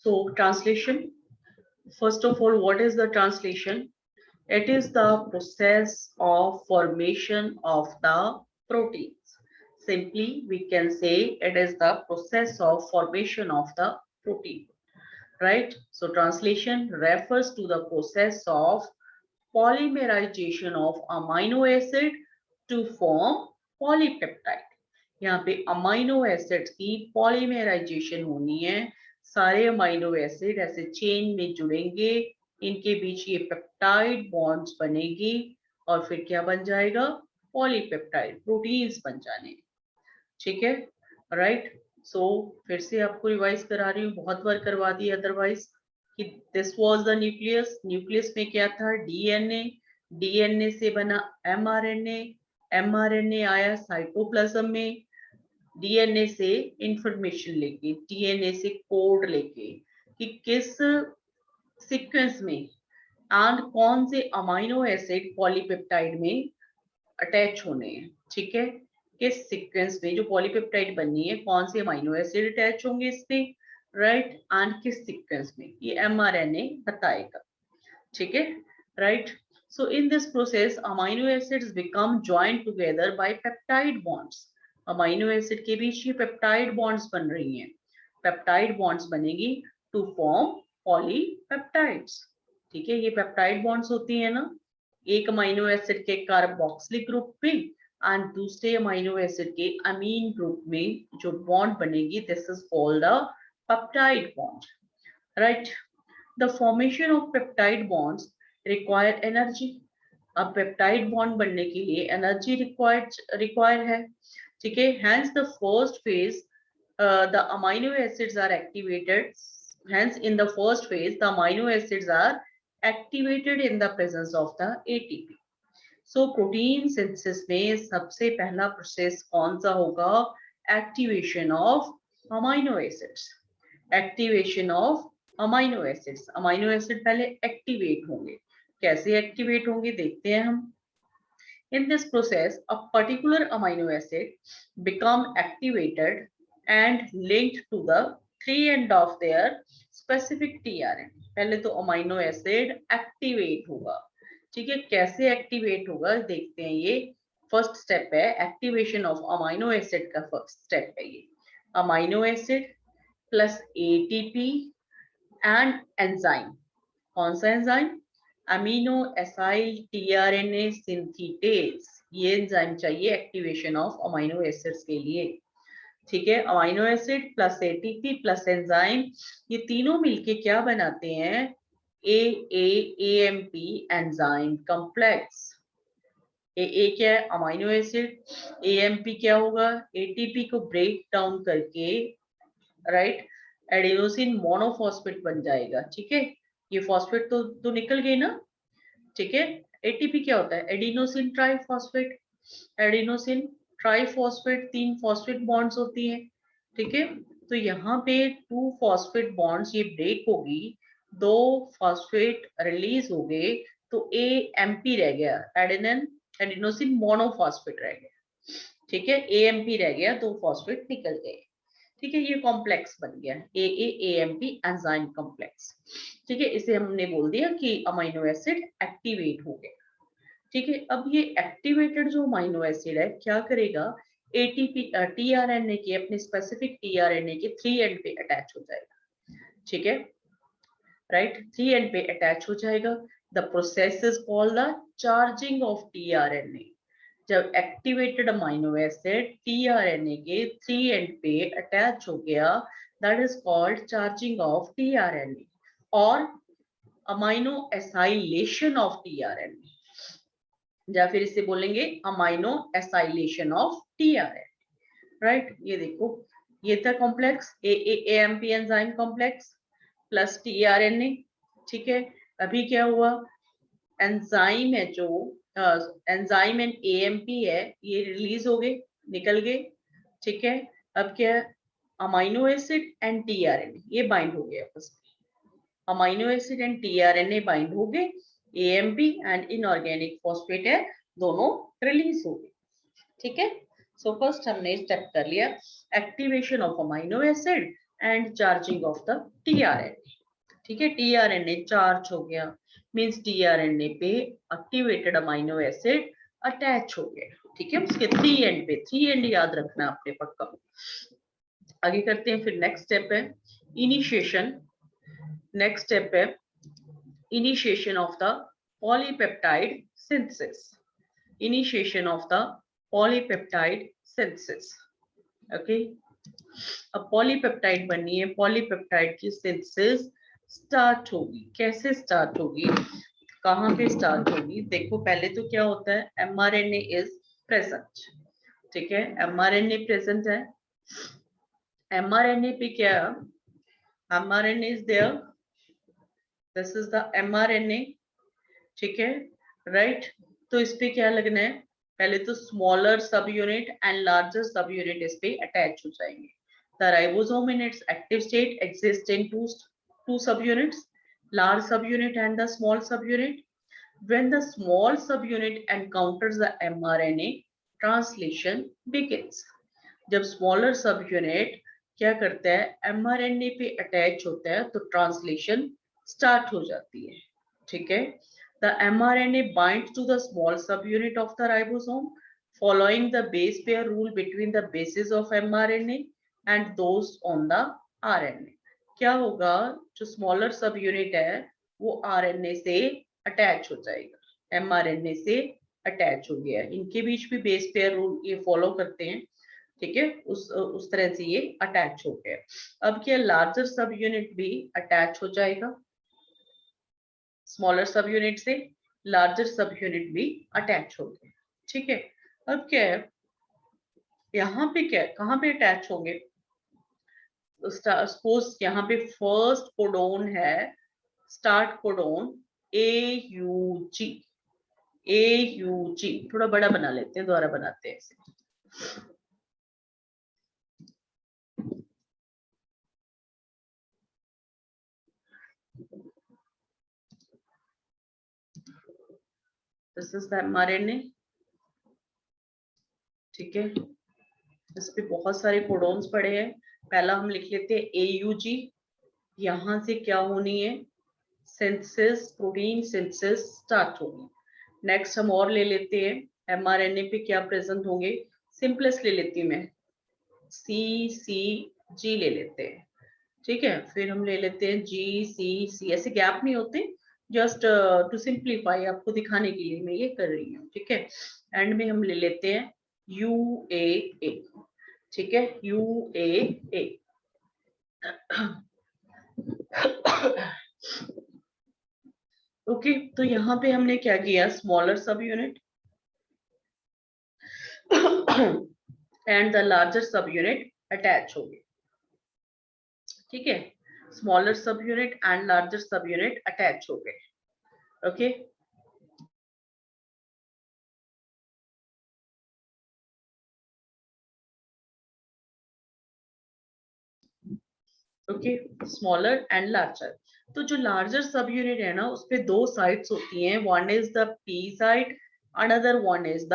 So translation, first of all, what is the translation? It is the process of formation of the proteins. Simply we can say it is the process of formation of the protein, right? So translation refers to the process of polymerization of amino acid to form polypeptide. यहाँ पे amino acids की polymerisation होनी है, सारे amino acid ऐसे chain में जुड़ेंगे, इनके बीच ये पेप्टाइड बॉन्ड्स बनेगी और फिर क्या बन जाएगा? पॉलीपेप्टाइड प्रोटीन्स बन जाने। ठीक है, राइट। सो फिर से आपको रिवाइज करा रही हूँ, बहुत बार करवा दी अदरवाइज, कि this was the nucleus. Nucleus में क्या था? डीएनए। डीएनए से बना एमआरएनए। एमआरएनए आया साइटोप्लाज्म में, डीएनए से इंफॉर्मेशन लेके, डीएनए से कोड लेके कि किस सीक्वेंस में एंड कौन से अमाइनो एसिड पॉलीपेप्टाइड में अटैच होने हैं। ठीक है, किस सीक्वेंस में जो पॉलीपेप्टाइड बननी है, कौन से अमाइनो एसिड अटैच होंगे इसमें, राइट, एंड किस सीक्वेंस में, ये एमआरएनए बताएगा। ठीक है, right. So in this process, amino acids become joined together by peptide bonds. Amino acid के बीच ये पेप्टाइड बॉन्ड्स बन रही हैं, पेप्टाइड बॉन्ड्स बनेगी टू फॉर्म पॉलीपेप्टाइड्स। ठीक है, ये पेप्टाइड बॉन्ड्स होती है ना, एक अमाइनो एसिड के कार्बोक्सिलिक ग्रुप में एंड दूसरे अमाइनो एसिड के अमीन ग्रुप में जो बॉन्ड बनेगी, this is called a peptide bond, right. The formation of peptide bonds require energy. अब पेप्टाइड बॉन्ड बनने के लिए एनर्जी रिक्वायर है। ठीक है, hence the first phase the amino acids are activated, hence in the first phase the amino acids are activated in the presence of the ATP. So protein synthesis में सबसे पहला process कौन सा होगा? Activation of amino acids. Activation of amino acids, amino acid पहले activate होंगे। कैसे activate होंगे देखते हैं हम। In this process, a particular amino acid become activated and linked to the three end of their specific tRNA. पहले तो amino acid activate होगा। ठीक है, कैसे एक्टिवेट होगा देखते हैं। ये फर्स्ट स्टेप है, एक्टिवेशन ऑफ अमाइनो एसिड का फर्स्ट स्टेप है ये। Amino acid plus ATP and enzyme. कौन सा enzyme? Amino acyl tRNA synthetase. ये एंजाइम चाहिए एक्टिवेशन ऑफ अमीनो एसिड्स के लिए। ठीक है, amino acid plus ATP plus enzyme, ये तीनों मिलके क्या बनाते हैं? एएएएमपी एंजाइम कॉम्प्लेक्स। ए क्या है? Amino acid. एएमपी क्या होगा? एटीपी को ब्रेक डाउन करके, राइट, एडेनोसिन मोनोफॉस्फेट बन जाएगा। ठीक है, ये फॉस्फेट तो निकल गई ना। ठीक है, एटीपी क्या होता है? Adenosine triphosphate. Adenosine triphosphate, 3 phosphate bonds होती हैं। ठीक है, तो यहाँ पे 2 फॉस्फेट बॉन्ड्स ये ब्रेक होगी, 2 फॉस्फेट रिलीज हो गए, तो एएमपी रह गया, एडिनोसिन मोनोफॉस्फेट रह गया। ठीक है, एएमपी रह गया, 2 फॉस्फेट निकल गए। ठीक है, ये कॉम्प्लेक्स बन गया एएएएमपी एंजाइम कॉम्प्लेक्स। ठीक है, इसे हमने बोल दिया कि अमीनो एसिड एक्टिवेट हो गया। ठीक है, अब ये एक्टिवेटेड जो अमीनो एसिड है क्या करेगा? एटीपी टीआरएनए के, अपने स्पेसिफिक टीआरएनए के 3 एंड पे अटैच हो जाएगा। ठीक है, राइट, 3 एंड पे अटैच हो जाएगा। The process is called the charging of tRNA. जब एक्टिवेटेड अमीनो एसिड टीआरएनए के 3 एंड पे अटैच हो गया, that is called charging of tRNA और अमीनो एसाइलेशन ऑफ टीआरएनए, या फिर इसे बोलेंगे amino acylation of tRNA, right. ये देखो, ये था complex AA AMP enzyme complex plus tRNA. ठीक है, अभी क्या हुआ? एंजाइम है जो एंजाइम एंड एएमपी है, ये रिलीज हो गए, निकल गए। ठीक है, अब क्या है? अमीनो एसिड एंड टीआरएनए ये बाइंड हो गए आपस में। Amino acid and tRNA bind हो गए, एएमपी एंड इनऑर्गेनिक फॉस्फेट है, दोनों रिलीज हो गए। ठीक है, सो फर्स्ट हमने स्टेप कर लिया, activation of amino acid and charging of the tRNA. ठीक है, टीआरएनए चार्ज हो गया, मींस टीआरएनए पे एक्टिवेटेड अमीनो एसिड अटैच हो गया। ठीक है, उसके 3 एंड पे, 3 एंड याद रखना आपने पक्का। आगे करते हैं, फिर नेक्स्ट स्टेप है इनिशिएशन। नेक्स्ट स्टेप है initiation of the polypeptide synthesis. Initiation of the polypeptide synthesis. Okay. अब पॉलीपेप्टाइड बनी है, पॉलीपेप्टाइड की सिंथेसिस स्टार्ट होगी। कैसे स्टार्ट होगी, कहाँ पे स्टार्ट होगी? देखो पहले तो क्या होता है, एमआरएनए इज प्रेजेंट। ठीक है, एमआरएनए प्रेजेंट है। एमआरएनए पे क्या, mRNA is there, this is the mRNA. ठीक है, राइट। तो इस पे क्या लगना है, पहले तो स्मॉलर सब यूनिट एंड लार्जर सब यूनिट इस पे अटैच हो जाएंगे। The ribosome in its active state exist in two subunits, large subunit and the small subunit. When the small subunit encounters the mRNA, translation begins. जब smaller सब unit क्या करता है, mRNA पे अटैच होता है, तो ट्रांसलेशन स्टार्ट हो जाती है। ठीक है, the mRNA binds to the small subunit of the ribosome, following the base pair rule between the bases of mRNA and those on the RNA. क्या होगा, जो स्मॉलर सब यूनिट है वो आरएनए से अटैच हो जाएगा, एमआरएनए से अटैच हो गया। इनके बीच भी बेस पेयर रूल ये फॉलो करते हैं। ठीक है, उस तरह से ये अटैच हो गया। अब क्या, लार्जर सब यूनिट भी अटैच हो जाएगा, स्मॉलर सब यूनिट से लार्जर सब यूनिट भी अटैच हो गए। ठीक है, अब क्या है, यहाँ पे क्या, कहाँ पे अटैच होंगे? सपोज यहाँ पे फर्स्ट कोडोन है, स्टार्ट कोडोन AUG। AUG थोड़ा बड़ा बना लेते हैं, दोबारा बनाते हैं इसे। This is the mRNA। ठीक है, इस पे बहुत सारे कोडोन्स पड़े हैं। पहला हम लिख लेते हैं AUG। यहां से क्या होनी है, सिंथेसिस, प्रोटीन सिंथेसिस स्टार्ट होगी। नेक्स्ट हम और ले लेते हैं, mRNA पे क्या प्रेजेंट होंगे, सिंपलेस्ट ले लेती हूँ मैं, CCG ले लेते हैं। ठीक है, फिर हम ले लेते हैं GCC, ऐसे गैप नहीं होते, जस्ट टू सिंप्लीफाई आपको दिखाने के लिए मैं ये कर रही हूँ। ठीक है, एंड में हम ले लेते हैं UAA। ठीक है, UAA। ओके, तो यहाँ पे हमने क्या किया, स्मॉलर सब यूनिट एंड द लार्जर सब यूनिट अटैच हो गए। ठीक है, स्मॉलर सब यूनिट एंड लार्जर सब यूनिट अटैच हो गए। Okay, okay, smaller and larger. तो जो लार्जर सब यूनिट है ना, उस पे दो साइड्स होती हैं, one is the P side, another one is the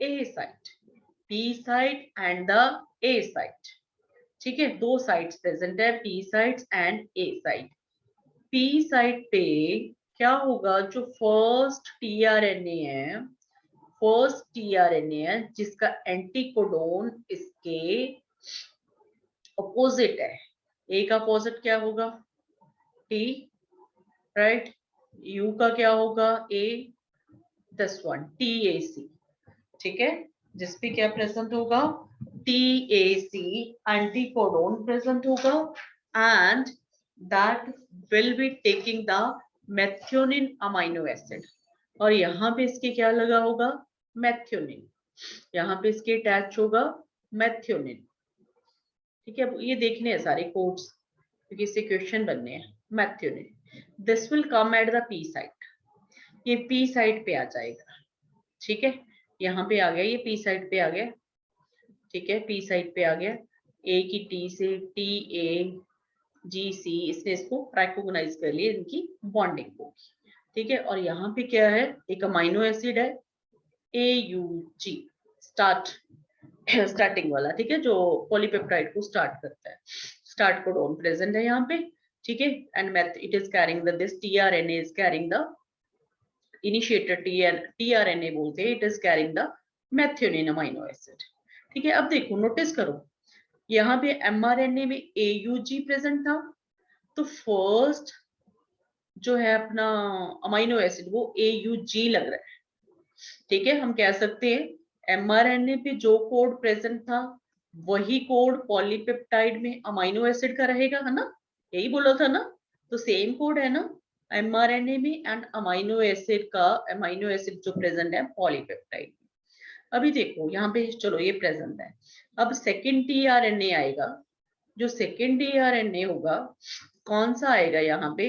A side. P side and the A side. ठीक है, दो साइड्स प्रेजेंट है, P sides and A side. P side पे क्या होगा, जो फर्स्ट टीआरएनए है, फर्स्ट टीआरएनए है जिसका एंटीकोडोन इसके अपोजिट है। ए का अपोजिट क्या होगा, T, राइट। U का क्या होगा, A, दिस वन TAC। ठीक है, जिसपे क्या प्रेजेंट होगा, TAC एंटीकोडोन प्रेजेंट होगा, and that will be taking the methionine amino acid. और यहाँ पे इसके क्या लगा होगा, मेथियोनिन। यहाँ पे इसके अटैच होगा मेथियोनिन। ठीक है, ये देखने हैं सारे कोड्स क्योंकि इससे क्वेश्चन बनने हैं। Methionine, this will come at the P side, ये P साइड पे आ जाएगा। ठीक है, यहाँ पे आ गया, ये P साइड पे आ गया। ठीक है, P साइड पे आ गया, A की T से TAGC, इसने इसको रेकॉग्नाइज कर लिया, इनकी बॉन्डिंग होगी। ठीक है, और यहाँ पे क्या है, एक अमीनो एसिड है AUG, स्टार्टिंग वाला। ठीक है, जो पॉलीपेप्टाइड को स्टार्ट करता है। स्टार्ट कोडोन प्रेजेंट है यहाँ पे, ठीक है, and it is carrying the this tRNA is carrying the initiator tRNA बोलते हैं, it is carrying the methionine amino acid, ठीक है। अब देखो नोटिस करो यहाँ पे mRNA में AUG प्रेजेंट था, तो फर्स्ट जो है अपना अमीनो एसिड वो AUG लग रहा है, ठीक है। हम कह सकते हैं mRNA पे जो कोड प्रेजेंट था वही कोड पॉलीपेप्टाइड में अमीनो एसिड का रहेगा, है ना, यही बोला था ना, तो सेम कोड है ना mRNA में एंड अमीनो एसिड का, अमीनो एसिड जो प्रेजेंट है पॉलीपेप्टाइड में। अभी देखो यहाँ पे चलो ये प्रेजेंट है, अब सेकेंड tRNA आएगा, जो सेकेंड tRNA होगा कौन सा आएगा यहाँ पे,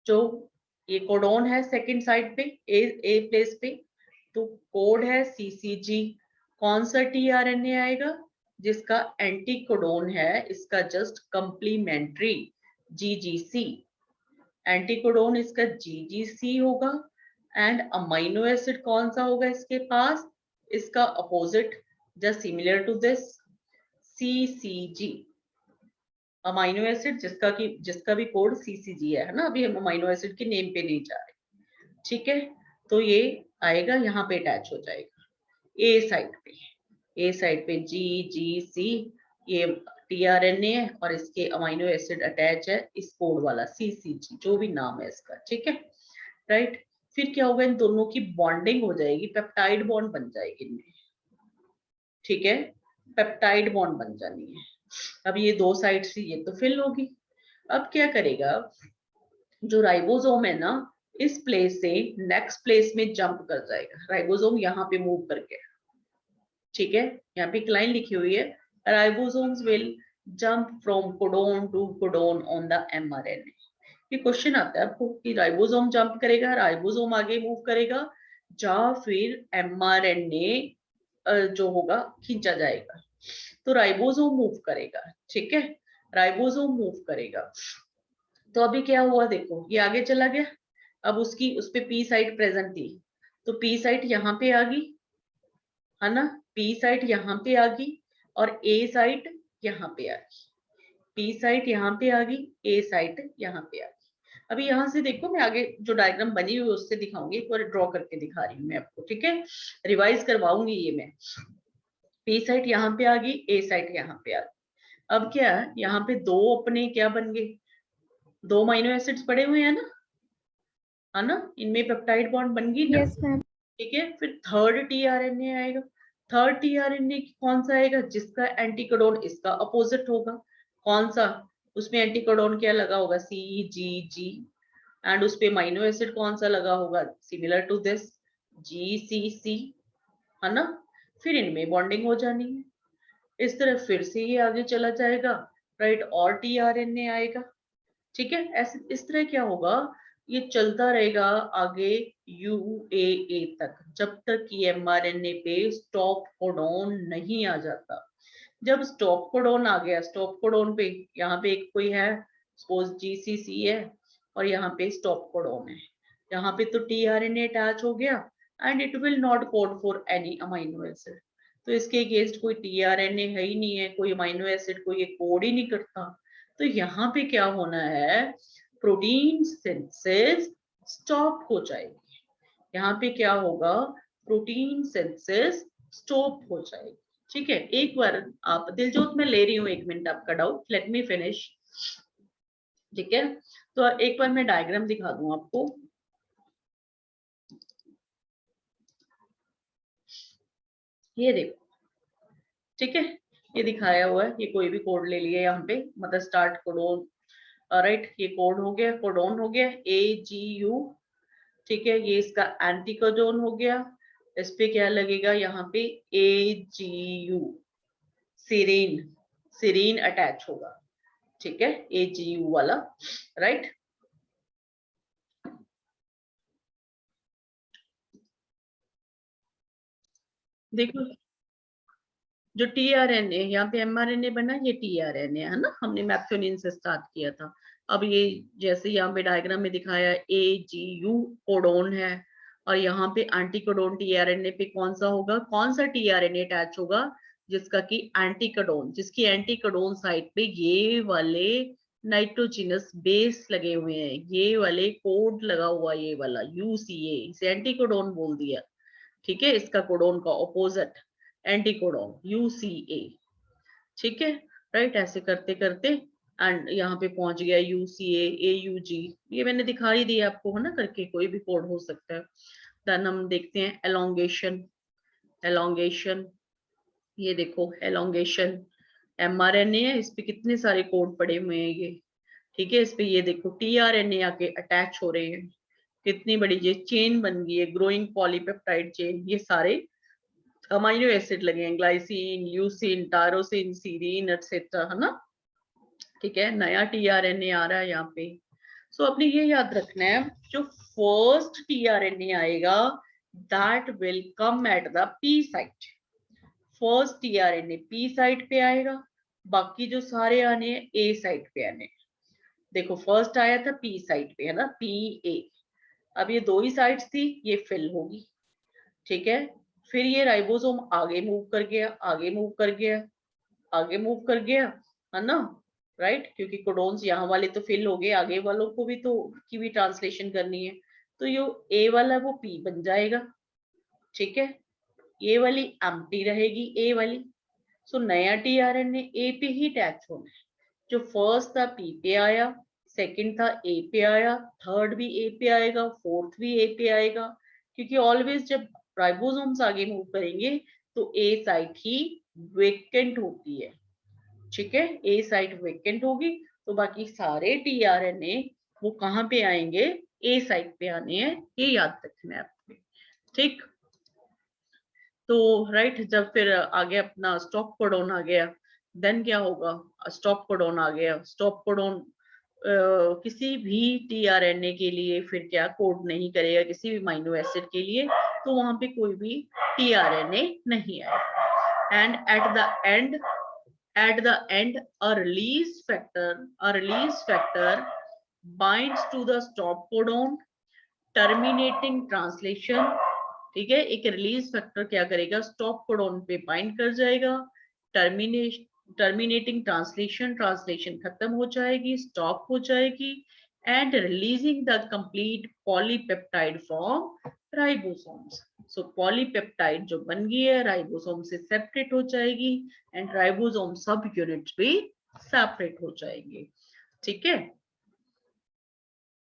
जो ये कोडोन है सेकंड साइड पे ए प्लेस पे, तो कोड है CCG, कौन सा tRNA आएगा जिसका एंटी कोडोन है इसका just complementary GGC, anti codon इसका GGC होगा एंड अमीनो एसिड कौन सा होगा इसके पास, इसका opposite just similar to this CCG, amino acid जिसका भी कोड CCG है ना, अभी हम अमीनो एसिड के नेम पे नहीं जा रहे, ठीक है। तो ये आएगा यहाँ पे अटैच हो जाएगा ए साइड पे GGC, ये tRNA है और इसके अमीनो एसिड अटैच है इस कोड वाला CCG, जो भी नाम है इसका, ठीक है, राइट। फिर क्या होगा, इन दोनों की बॉन्डिंग हो जाएगी, पेप्टाइड बॉन्ड बन जाएगी इनमें, ठीक है, पेप्टाइड बॉन्ड बन जानी है। अब ये दो साइड से ये तो फिल होगी, अब क्या करेगा, जो राइबोसोम है ना इस प्लेस से नेक्स्ट प्लेस में जंप कर जाएगा, राइबोसोम यहाँ पे मूव करके, ठीक है, यहाँ पे एक लाइन लिखी हुई है, ribosomes will jump from codon to codon on the mRNA। ये क्वेश्चन आता है आपको कि राइबोसोम जंप करेगा, राइबोसोम आगे मूव करेगा, या फिर mRNA जो होगा खींचा जाएगा, तो राइबोसोम मूव करेगा, ठीक है, राइबोसोम मूव करेगा। तो अभी क्या हुआ देखो, ये आगे चला गया, अब उसकी उस पे पी साइट प्रेजेंट थी, तो पी साइट यहाँ पे आ गई, है ना, पी साइट यहाँ पे आ गई और ए साइट यहाँ पे आ गई, पी साइट यहाँ पे आ गई, ए साइट यहाँ पे आ गई। अभी यहाँ से देखो, मैं आगे जो डायग्राम बनी हुई है उससे दिखाऊंगी, एक बार ड्रॉ करके दिखा रही हूँ मैं आपको, ठीक है, रिवाइज करवाऊंगी ये मैं। पी साइट यहाँ पे आ गई, ए साइट यहाँ पे आ गई, अब क्या यहाँ पे दो अपने क्या बन गए, दो अमीनो एसिड्स पड़े हुए हैं ना, है ना, इनमें पेप्टाइड बॉन्ड बन गई ना, यस मैम। ठीक है। फिर थर्ड tRNA आएगा, थर्ड tRNA कौन सा आएगा जिसका एंटीकोडोन इसका अपोजिट होगा, कौन सा, उसमें एंटीकोडोन क्या लगा होगा CGG, एंड उस पे अमीनो एसिड कौन सा लगा होगा सिमिलर टू दिस GCC, है ना, फिर इनमें बॉन्डिंग हो जानी है, इस तरह फिर से ये आगे चला जाएगा, राइट, और tRNA आएगा, ठीक है, ऐसे इस तरह क्या होगा, ये चलता रहेगा आगे UAA तक, जब तक ये mRNA पे स्टॉप कोडोन नहीं आ जाता। जब स्टॉप कोडोन आ गया, स्टॉप कोडोन पे यहाँ पे एक कोई है, सपोज GCC है और यहाँ पे स्टॉप कोडोन है, यहाँ पे तो tRNA अटैच हो गया and it will not code for any amino acid, तो इसके अगेंस्ट कोई tRNA है ही नहीं है, कोई अमीनो एसिड को ये कोड ही नहीं करता, तो यहाँ पे क्या होना है, प्रोटीन सिंथेसिस स्टॉप हो जाएगी, यहाँ पे क्या होगा, प्रोटीन सिंथेसिस स्टॉप हो जाएगी, ठीक है। एक बार आप दिलजोत में ले रही हूँ, एक मिनट आपका डाउट, लेट मी फिनिश, ठीक है। तो एक बार मैं डायग्राम दिखा दूं आपको, ये देखो, ठीक है, ये दिखाया हुआ है, ये कोई भी कोड ले लिया यहाँ पे, मतलब स्टार्ट कोडोन, राइट, ये कोड हो गया, कोडोन हो गया AGU, ठीक है, ये इसका एंटी कोडोन हो गया, इस पे क्या लगेगा यहाँ पे AGU, सीरीन, सीरीन अटैच होगा, ठीक है, AGU वाला, राइट। देखो जो tRNA यहाँ पे mRNA बना, ये tRNA है ना, हमने मैथ्योनिन से स्टार्ट किया था, अब ये जैसे यहाँ पे डायग्राम में दिखाया AGU कोडोन है, और यहाँ पे एंटी कोडोन tRNA पे कौन सा होगा, कौन सा tRNA अटैच होगा, जिसका कि एंटीकोडोन, जिसकी एंटीकोडोन साइट पे ये वाले नाइट्रोजिनस बेस लगे हुए हैं, ये वाले कोड लगा हुआ, ये वाला यूसीए, इसे एंटीकोडोन बोल दिया। ठीक है, इसका कोडोन का ऑपोजिट एंटीकोडोन यूसीए। ठीक है, राइट, ऐसे करते करते एंड यहाँ पे पहुंच गया यूसीए एयूजी, ये मैंने दिखा ही दिया आपको है ना करके, कोई भी कोड हो सकता है। देन हम देखते हैं एलोंगेशन। एलोंगेशन, ये देखो एलोंगेशन mRNA है, इस पे कितने सारे कोड पड़े हुए हैं ये। ठीक है, इस पे ये देखो tRNA आके अटैच हो रहे हैं, कितनी बड़ी ये चेन बन गई है, ग्रोइंग पॉलीपेप्टाइड चेन, ये सारे अमाइनो एसिड लगे हैं, glycine, leucine, tyrosine, serine etcetera, है ना। ठीक है, नया tRNA आ रहा है यहाँ पे। सो अपने ये याद रखना है, जो फर्स्ट tRNA आएगा that will come at the P site. First tRNA P site पे आएगा, बाकी जो सारे आने हैं ए साइट पे आने। देखो फर्स्ट आया था पी साइट पे है ना, पी ए। अब ये दो ही साइट्स थी, ये फिल होगी। ठीक है, फिर ये राइबोसोम आगे मूव कर गया, आगे मूव कर गया, आगे मूव कर गया, है ना, राइट, क्योंकि कोडोन्स यहाँ वाले तो फिल हो गए, आगे वालों को भी तो की भी ट्रांसलेशन करनी है, तो ये ए वाला वो पी बन जाएगा। ठीक है, ये वाली एम्प्टी रहेगी, ए वाली। सो नया tRNA ए पे ही अटैच होना है। जो फर्स्ट था पी पे आया, सेकंड था ए पे आया, थर्ड भी ए पे आएगा, फोर्थ भी ए पे आएगा, क्योंकि ऑलवेज जब राइबोसोम्स आगे मूव करेंगे तो ए साइट ही वेकेंट होती है। ठीक है, ए साइट वेकेंट होगी, तो बाकी सारे tRNA वो कहाँ पे आएंगे, ए साइट पे आने हैं, ये याद रखना है आपने। ठीक, तो राइट, जब फिर आगे अपना स्टॉप कोडोन आ गया, देन क्या होगा, स्टॉप कोडोन आ गया। स्टॉप कोडोन किसी भी tRNA के लिए फिर क्या कोड नहीं करेगा, किसी भी अमीनो एसिड के लिए, तो वहां पे कोई भी tRNA नहीं आएगा। And at the end a release factor binds to the stop codon terminating translation। ठीक है, एक रिलीज फैक्टर क्या करेगा, स्टॉप कोडोन पे बाइंड कर जाएगा, टर्मिनेटिंग ट्रांसलेशन, ट्रांसलेशन खत्म हो जाएगी, स्टॉप हो जाएगी, and releasing the complete polypeptide from ribosomes. So polypeptide जो बन गई है राइबोसोम से सेपरेट हो जाएगी, एंड राइबोसोम सब यूनिट्स भी सेपरेट हो जाएंगे। ठीक है,